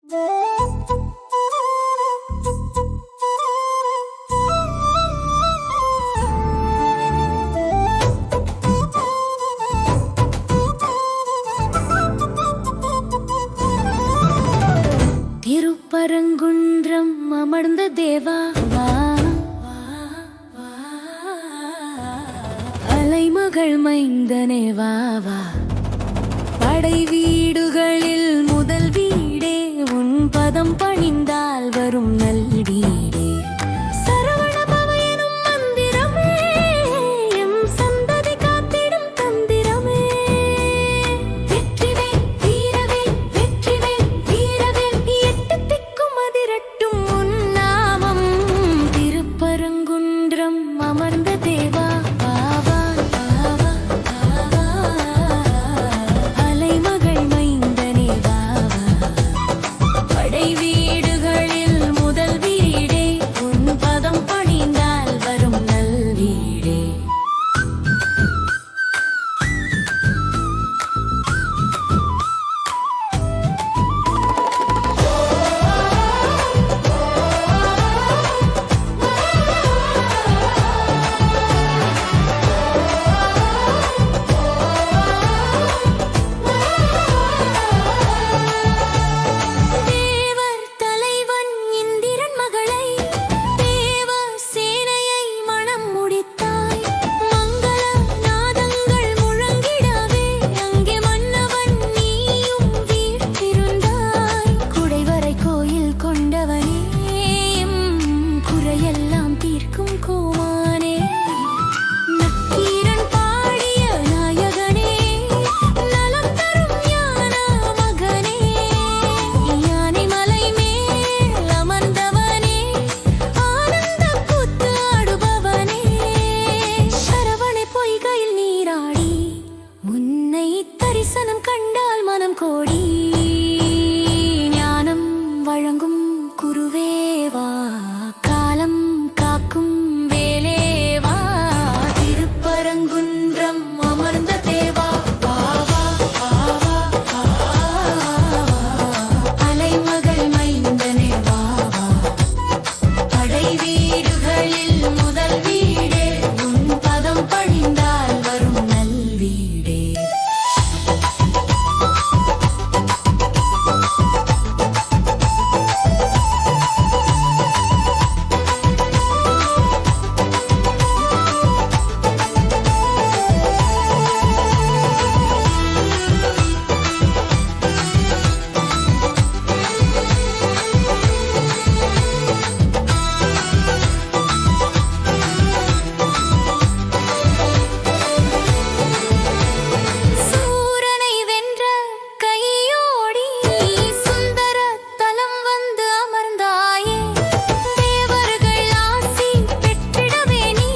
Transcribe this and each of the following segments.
திருப்பரங்குன்றம் அமர்ந்த தேவா வா, அலைமகள் மைந்தனே வா வா. படை வீடுகளில் முதல் வீடே, உன் பதம் பணிந்தால் வரும் நல் வீடே. சரவண பவ எனும் மந்திரமே, எம் சந்ததி காத்திடும் தந்திரமே. வெற்றிவேல் வீரவேல், வெற்றிவேல் வீரவேல், எட்டு திக்கும் அதிரட்டும் உன் நாமம். திருப்பரங்குன்றம் அமர்ந்த தேவா வா வா வா வா. அலைமகள் மைந்தனே வா வா. படை வீடுகளில் முதல் வீடே, உன் பதம் பணிந்தால் வரும் நல் வீடே. தேவர் தலைவன் இந்திரன் மகளை, தேவ சேனையை மணம் முடித்தாய். மங்கள நாதங்கள் முழங்கிடவே, அங்கே மன்னவன் நீயும் வீற்றிருந்தாய். குடைவரை கோயில் கொண்டவனே, எம் குறையெல்லாம் தீர்க்கும் கோமானே. நக்கீரன் பாடிய நாயகனே, நலம் தரும் ஞான மகனே. யானை மலை மேல் அமர்ந்தவனே, ஆனந்த கூத்து ஆடுபவனே. சரவணை பொய்கையில் நீராடி, உன்னை தரிசனம் கண்டால் மனம் கோடி. ஞானம் வழங்கும் குருவேவா, காலம் காக்கும் வேலேவா. திருப்பரங்குன்றம் அமர்ந்த தேவா வா வா வா வா வா. அலைமகள் மைந்தனே வா வா. படை வீடுகளில் முதல் வீடே, உன் பதம் பணிந்தால் வரும் நல் வீடே. சூரனை வென்ற கையோடி, சுந்தர தலம் வந்து அமர்ந்தாயே. தேவர்கள் ஆசி பெற்றிடவே நீ,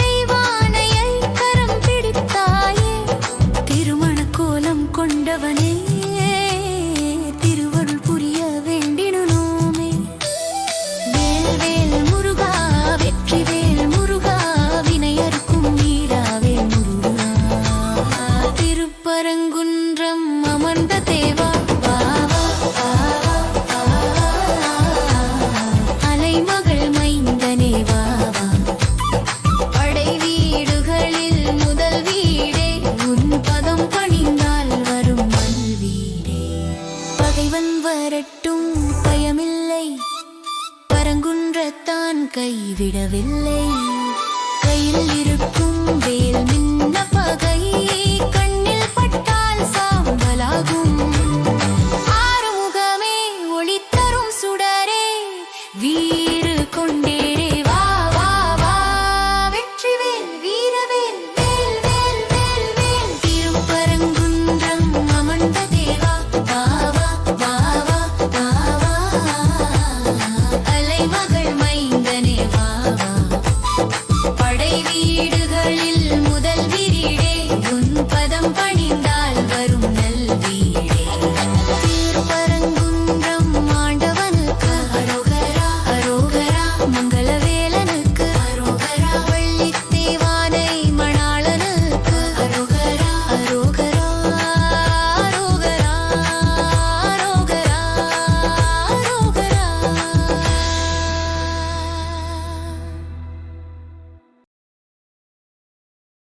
தெய்வானையை கரம் பிடித்தாயே. திருமண கோலம் கொண்டவனே, திருவருள் புரிய வேண்டினோமே. வேல்வேல் முருகா, வெற்றிவேல் முருகா, வினையறுக்கும் வீராவே முருகா. திருப்பரங்குன்றம் அமர்ந்த தேவா வா வா வா வா. அலைமகள் மைந்தனே வா வா. படை வீடுகளில் முதல் வீடே, உன் பதம் பணிந்தால் வரும் நல் வீடே. பகைவன் வரட்டும் பயமில்லை, பரங்குன்றத்தான் கைவிடவில்லை. கையில் இருக்கும் வேல்